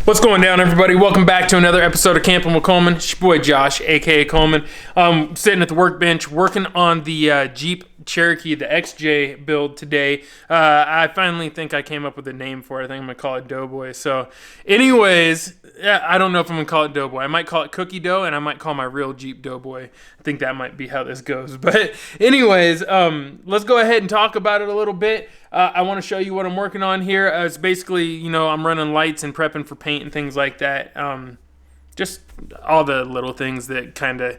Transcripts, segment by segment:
What's going down, everybody? Welcome back to another episode of Camping with Coleman. It's your boy Josh, aka Coleman. Sitting at the workbench working on the Jeep Cherokee, the XJ build today. I finally think I came up with a name for it. I think I'm gonna call it Doughboy. So anyways, I don't know if I'm gonna call it Doughboy. I might call it Cookie Dough, and I might call my real Jeep Doughboy. I think that might be how this goes. But anyways, let's go ahead and talk about it a little bit. I want to show you what I'm working on here. It's basically, you know, I'm running lights and prepping for paint and things like that. Just all the little things that kind of,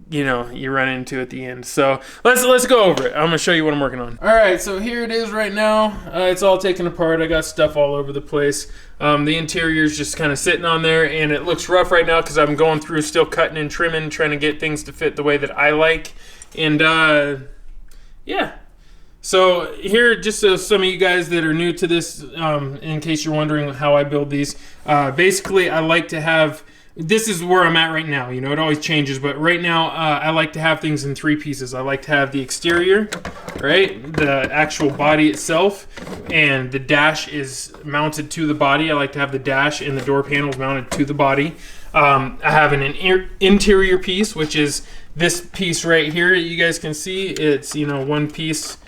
you know, you run into at the end. So let's go over it. I'm gonna show you what I'm working on. All right, so here it is right now. It's all taken apart. I got stuff all over the place. The interior is just kind of sitting on there, and it looks rough right now because I'm going through, still cutting and trimming, trying to get things to fit the way that I like. And yeah. So here, just so some of you guys that are new to this, in case you're wondering how I build these, basically I like to have, this is where I'm at right now. You know, it always changes, but right now I like to have things in three pieces. I like to have the exterior, right, the actual body itself, and the dash is mounted to the body. I like to have the dash and the door panels mounted to the body. I have an interior piece, which is this piece right here. You guys can see it's, you know, one piece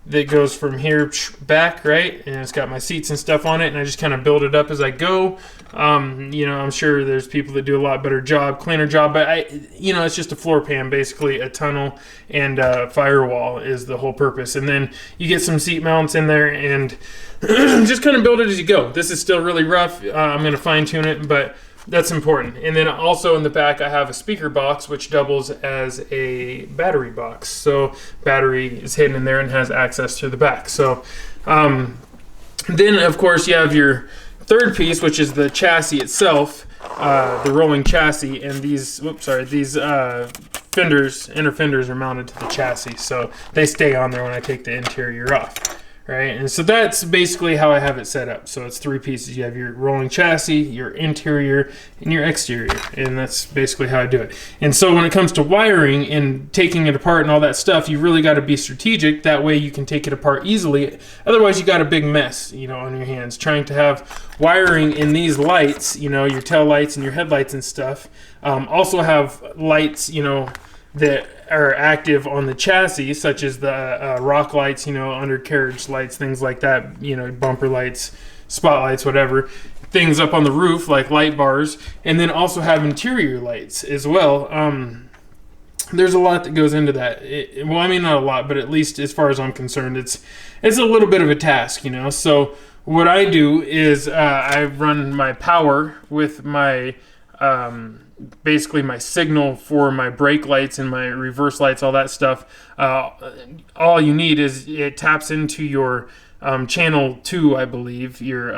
that goes from here back, right, and it's got my seats and stuff on it, and I just kind of build it up as I go. You know, I'm sure there's people that do a lot better job, cleaner job, but you know, it's just a floor pan, basically a tunnel, and firewall is the whole purpose. And then you get some seat mounts in there and just kind of build it as you go. This is still really rough. I'm going to fine tune it, but that's important. And then also in the back I have a speaker box which doubles as a battery box. So battery is hidden in there and has access to the back. So then of course you have your third piece, which is the chassis itself, the rolling chassis, and these fenders, inner fenders are mounted to the chassis, so they stay on there when I take the interior off. Right, and so that's basically how I have it set up. So it's three pieces. You have your rolling chassis, your interior, and your exterior, and that's basically how I do it. And so when it comes to wiring and taking it apart and all that stuff, you really got to be strategic. That way you can take it apart easily. Otherwise you got a big mess, you know, on your hands trying to have wiring in these lights, you know, your tail lights and your headlights and stuff. Also have lights, you know, that are active on the chassis, such as the rock lights, you know, undercarriage lights, things like that, you know, bumper lights, spotlights, whatever. Things up on the roof like light bars, and then also have interior lights as well. There's a lot that goes into that. Well, I mean, not a lot, but at least as far as I'm concerned, it's a little bit of a task, you know. So what I do is I run my power with my basically my signal for my brake lights and my reverse lights, all that stuff. All you need is it taps into your channel 2, I believe, your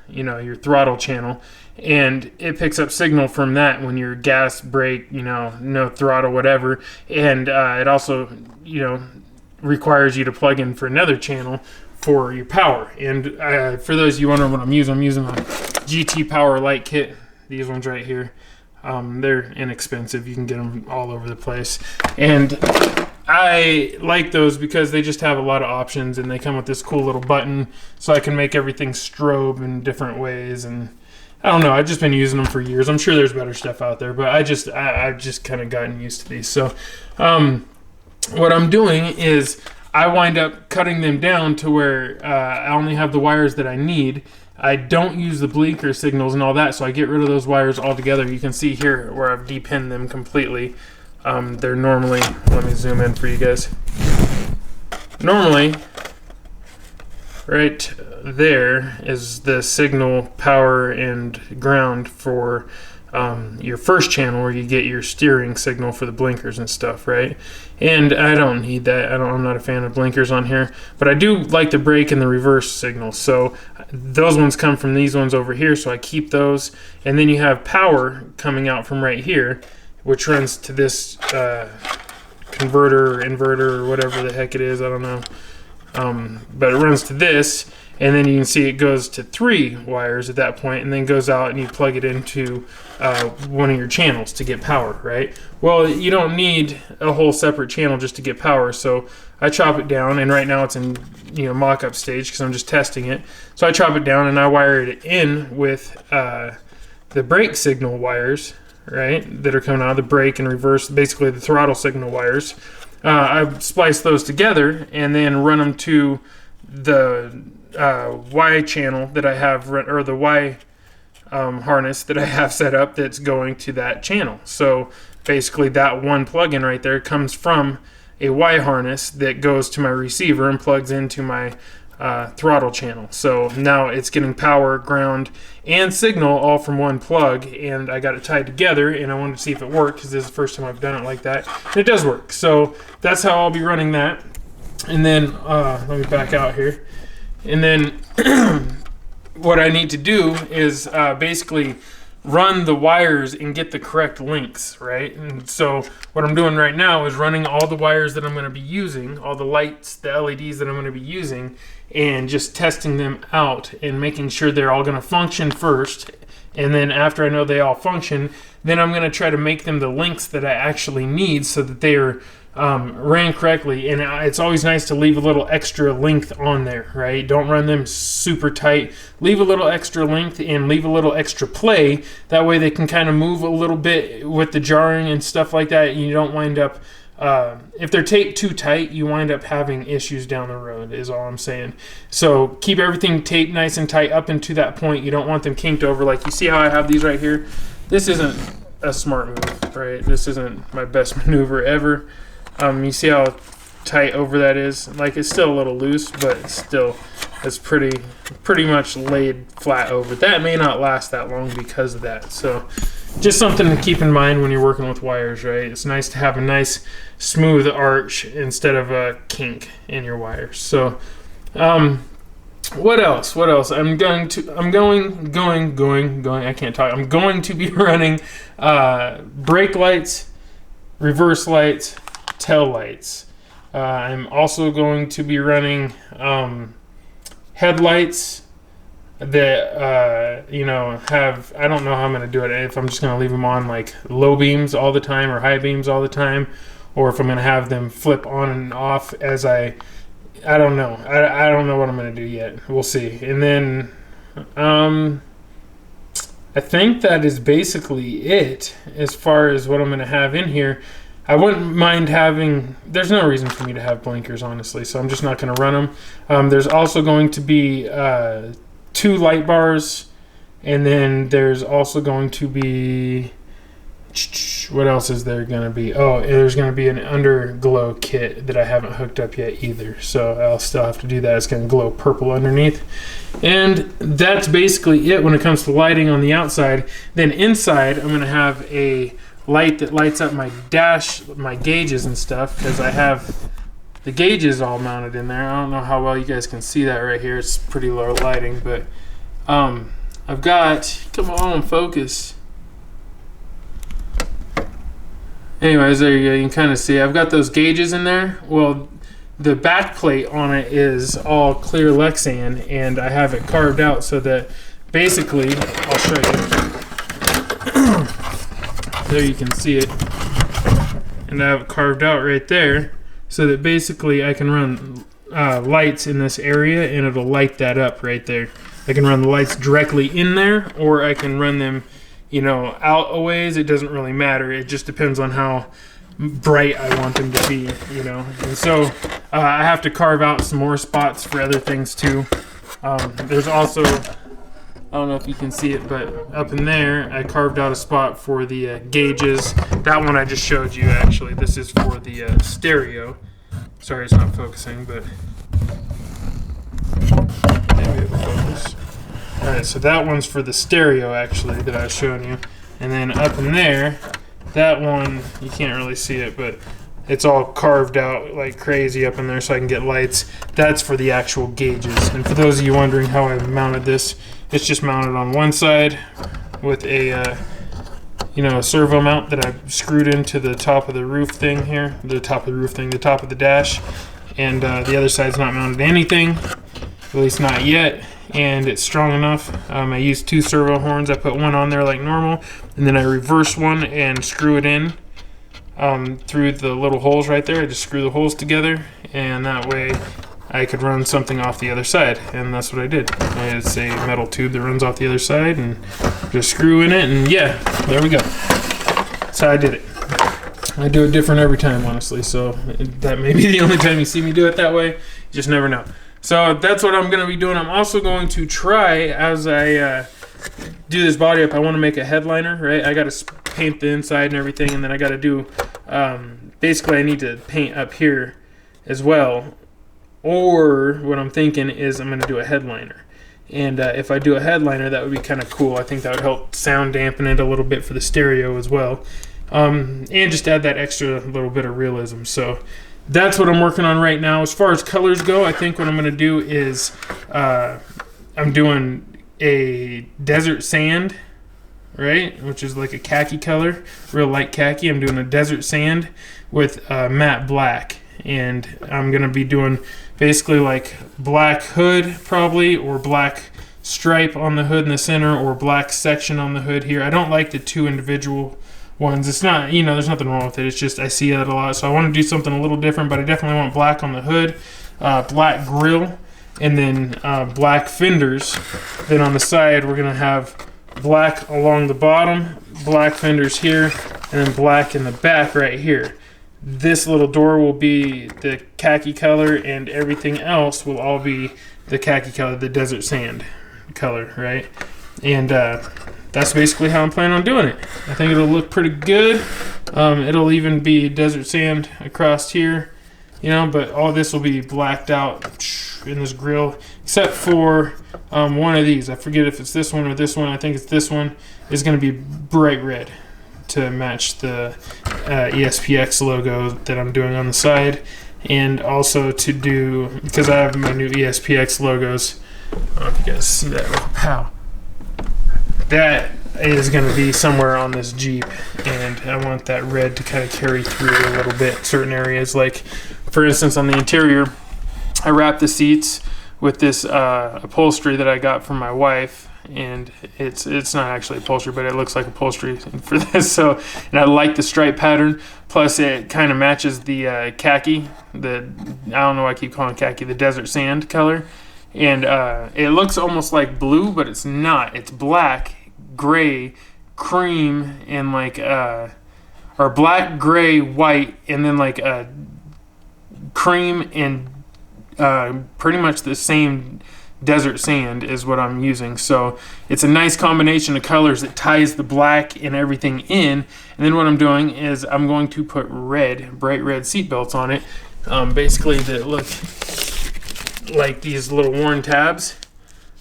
you know, your throttle channel, and it picks up signal from that when you're gas, brake, you know, no throttle, whatever. And it also, you know, requires you to plug in for another channel for your power. And for those of you wondering what I'm using a GT Power light kit. These ones right here. They're inexpensive. You can get them all over the place. And I like those because they just have a lot of options, and they come with this cool little button so I can make everything strobe in different ways. And I don't know, I've just been using them for years. I'm sure there's better stuff out there, but I've just kind of gotten used to these. So what I'm doing is I wind up cutting them down to where I only have the wires that I need. I don't use the blinker signals and all that, so I get rid of those wires altogether. You can see here where I've depinned them completely. They're normally, let me zoom in for you guys. Normally, right there is the signal, power, and ground for your first channel where you get your steering signal for the blinkers and stuff, right? And I don't need that. I'm not a fan of blinkers on here, but I do like the brake and the reverse signals. So those ones come from these ones over here, so I keep those. And then you have power coming out from right here, which runs to this converter or inverter or whatever the heck it is, I don't know. But it runs to this, and then you can see it goes to 3 wires at that point, and then goes out and you plug it into one of your channels to get power, right? Well, you don't need a whole separate channel just to get power, so I chop it down, and right now it's in mock-up stage because I'm just testing it. So I chop it down and I wire it in with the brake signal wires, right, that are coming out of the brake and reverse, basically the throttle signal wires. I splice those together and then run them to the Y channel that I have, or the Y harness that I have set up that's going to that channel. So basically that one plug-in right there comes from a Y harness that goes to my receiver and plugs into my throttle channel. So now it's getting power, ground, and signal all from one plug, and I got it tied together, and I wanted to see if it worked because this is the first time I've done it like that. And it does work. So that's how I'll be running that. And then let me back out here. And then what I need to do is basically run the wires and get the correct links, right? And so what I'm doing right now is running all the wires that I'm going to be using, all the lights, the LEDs that I'm going to be using, and just testing them out and making sure they're all going to function first. And then after I know they all function, then I'm going to try to make them the links that I actually need so that they are ran correctly. And it's always nice to leave a little extra length on there, right? Don't run them super tight. Leave a little extra length and leave a little extra play. That way they can kind of move a little bit with the jarring and stuff like that. You don't wind up, if they're taped too tight, you wind up having issues down the road, is all I'm saying. So keep everything taped nice and tight up into that point. You don't want them kinked over. Like you see how I have these right here? This isn't a smart move, right? This isn't my best maneuver ever. You see how tight over that is? Like, it's still a little loose, but still it's pretty much laid flat over. That may not last that long because of that. So just something to keep in mind when you're working with wires, right? It's nice to have a nice smooth arch instead of a kink in your wires. So what else? I'm going to be running brake lights, reverse lights, tail lights. I'm also going to be running headlights that have, I don't know how I'm going to do it, if I'm just going to leave them on like low beams all the time or high beams all the time, or if I'm going to have them flip on and off as I don't know. I don't know what I'm going to do yet. We'll see. And then I think that is basically it as far as what I'm going to have in here. I wouldn't mind having, there's no reason for me to have blinkers, honestly, so I'm just not going to run them. There's also going to be 2 light bars, and then there's also going to be, what else is there going to be? Oh, there's going to be an underglow kit that I haven't hooked up yet either, so I'll still have to do that. It's going to glow purple underneath. And that's basically it when it comes to lighting on the outside. Then inside, I'm going to have a light that lights up my dash, my gauges and stuff, because I have the gauges all mounted in there. I don't know how well you guys can see that right here. It's pretty low lighting, but I've got, come on, focus. Anyways, there you go. You can kind of see I've got those gauges in there. Well, the back plate on it is all clear Lexan, and I have it carved out so that basically, I'll show you. There you can see it, and I have it carved out right there so that basically I can run lights in this area and it'll light that up right there. I can run the lights directly in there, or I can run them out a ways. It doesn't really matter. It just depends on how bright I want them to be, And so I have to carve out some more spots for other things too. There's also, I don't know if you can see it, but up in there, I carved out a spot for the gauges. That one I just showed you, actually. This is for the stereo. Sorry, it's not focusing, but maybe it'll focus. Alright, so that one's for the stereo, actually, that I was showing you. And then up in there, that one, you can't really see it, but it's all carved out like crazy up in there so I can get lights. That's for the actual gauges. And for those of you wondering how I mounted this, it's just mounted on one side with a a servo mount that I screwed into the top of the roof thing here, the top of the dash, and the other side's not mounted to anything. at least not yet, and it's strong enough. I used 2 servo horns. I put one on there like normal, and then I reverse one and screw it in through the little holes right there. I just screw the holes together, and that way I could run something off the other side, and that's what I did. It's a metal tube that runs off the other side, and just screw in it, and yeah, there we go. That's how I did it. I do it different every time, honestly, so that may be the only time you see me do it that way. You just never know. So that's what I'm going to be doing. I'm also going to try, as I do this body up, I want to make a headliner, right? I got to paint the inside and everything, and then I got to do, basically I need to paint up here as well. Or what I'm thinking is I'm going to do a headliner. And if I do a headliner, that would be kind of cool. I think that would help sound dampen it a little bit for the stereo as well. And just add that extra little bit of realism. So that's what I'm working on right now. As far as colors go, I think what I'm going to do is I'm doing a desert sand, right? Which is like a khaki color, real light khaki. I'm doing a desert sand with matte black. And I'm going to be doing basically like black hood probably, or black stripe on the hood in the center, or black section on the hood here. I don't like the 2 individual ones. It's not, you know, there's nothing wrong with it. It's just I see that a lot. So I want to do something a little different, but I definitely want black on the hood, black grill, and then black fenders. Then on the side, we're going to have black along the bottom, black fenders here, and then black in the back right here. This little door will be the khaki color, and everything else will all be the khaki color, the desert sand color, right? And that's basically how I'm planning on doing it. I think it'll look pretty good. It'll even be desert sand across here, you know, but all this will be blacked out in this grill, except for one of these. I forget if it's this one or this one. I think it's this one. Is going to be bright red to match the ESPX logo that I'm doing on the side, and also to do, because I have my new ESPX logos. I don't know if you guys see that. Pow. That is going to be somewhere on this Jeep, and I want that red to kind of carry through a little bit certain areas. Like, for instance, on the interior, I wrapped the seats with this upholstery that I got from my wife, and it's not actually upholstery, but it looks like upholstery for this. So, and I like the stripe pattern. Plus, it kind of matches the khaki. I don't know why I keep calling it khaki, the desert sand color. And it looks almost like blue, but it's not. It's black, gray, cream, and like or black, gray, white, and then like cream and pretty much the same desert sand is what I'm using. So it's a nice combination of colors that ties the black and everything in. And then what I'm doing is I'm going to put red, bright red seat belts on it, basically that look like these little worn tabs.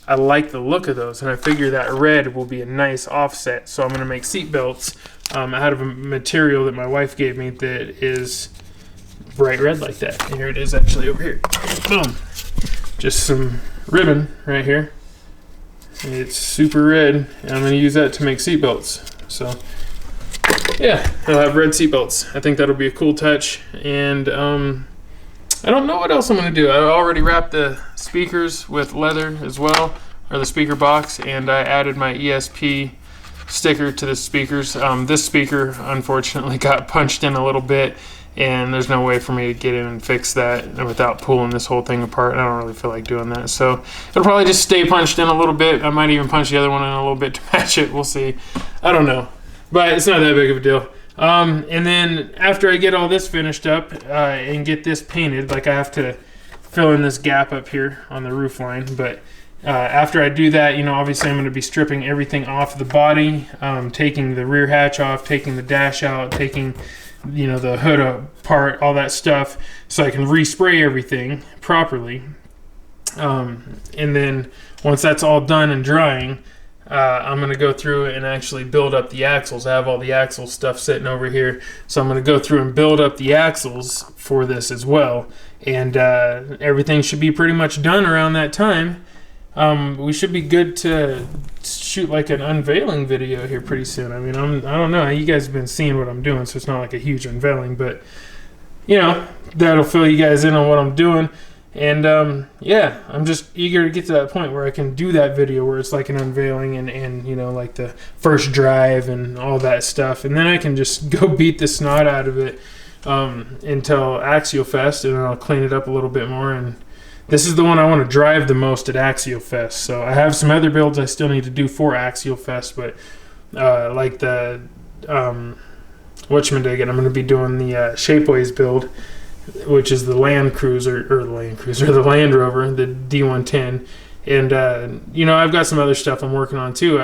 I like the look of those, and I figure that red will be a nice offset. So I'm going to make seat belts out of a material that my wife gave me that is bright red like that. And here it is actually over here. Boom. Just some ribbon right here. It's super red, and I'm going to use that to make seat belts. So yeah, I'll have red seat belts. I think that'll be a cool touch. And I don't know what else I'm going to do. I already wrapped the speakers with leather as well, or the speaker box, and I added my ESP sticker to the speakers. This speaker unfortunately got punched in a little bit, and there's no way for me to get in and fix that without pulling this whole thing apart. I don't really feel like doing that, so it'll probably just stay punched in a little bit. I might even punch the other one in a little bit to match it. We'll see. I don't know, but it's not that big of a deal. And then after I get all this finished up and get this painted, like I have to fill in this gap up here on the roof line, but after I do that, you know, obviously I'm going to be stripping everything off the body, taking the rear hatch off, taking the dash out, taking, you know, the hood apart, all that stuff, so I can respray everything properly. And then once that's all done and drying, I'm going to go through and actually build up the axles. I have all the axle stuff sitting over here, so I'm going to go through and build up the axles for this as well. And everything should be pretty much done around that time. We should be good to shoot like an unveiling video here pretty soon. I mean, I don't know. You guys have been seeing what I'm doing, so it's not like a huge unveiling, but you know, that'll fill you guys in on what I'm doing. And yeah, I'm just eager to get to that point where I can do that video where it's like an unveiling and you know, like the first drive and all that stuff, and then I can just go beat the snot out of it until Axial Fest, and I'll clean it up a little bit more. And this is the one I want to drive the most at Axial Fest. So I have some other builds I still need to do for Axial Fest, but like the whatchamadiggit, I'm going to be doing the Shapeways build, which is the Land Cruiser, or the Land Rover, the D110. And you know, I've got some other stuff I'm working on too.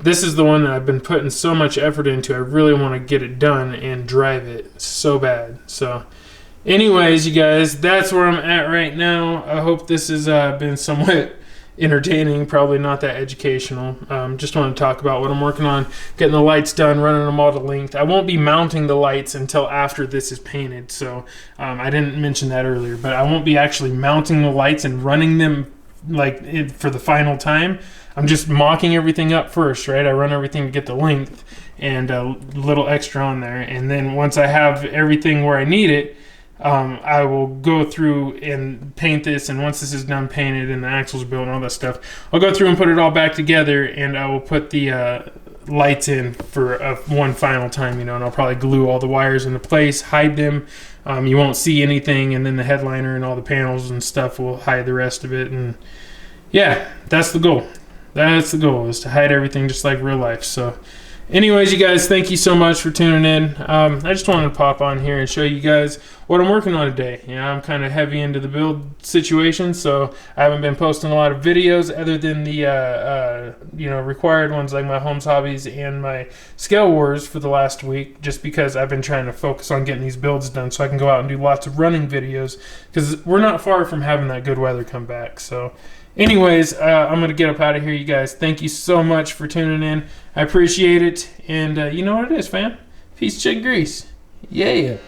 This is the one that I've been putting so much effort into. I really want to get it done and drive it so bad. So anyways, you guys, that's where I'm at right now. I hope this has been somewhat entertaining, probably not that educational. Just want to talk about what I'm working on, getting the lights done, running them all to length. I won't be mounting the lights until after this is painted, so I didn't mention that earlier, but I won't be actually mounting the lights and running them like for the final time. I'm just mocking everything up first, right? I run everything to get the length and a little extra on there, and then once I have everything where I need it, I will go through and paint this, and once this is done painted and the axles built and all that stuff, I'll go through and put it all back together, and I will put the lights in for one final time, you know, and I'll probably glue all the wires into place, hide them. You won't see anything, and then the headliner and all the panels and stuff will hide the rest of it. And yeah, that's the goal. That's the goal, is to hide everything just like real life. So anyways, you guys, thank you so much for tuning in. I just wanted to pop on here and show you guys what I'm working on today. You know, I'm kind of heavy into the build situation, so I haven't been posting a lot of videos other than the you know, required ones like my Homes Hobbies and my Scale Wars for the last week, just because I've been trying to focus on getting these builds done so I can go out and do lots of running videos, because we're not far from having that good weather come back. So anyways, I'm going to get up out of here, you guys. Thank you so much for tuning in. I appreciate it. And you know what it is, fam. Peace, chick, grease. Yeah.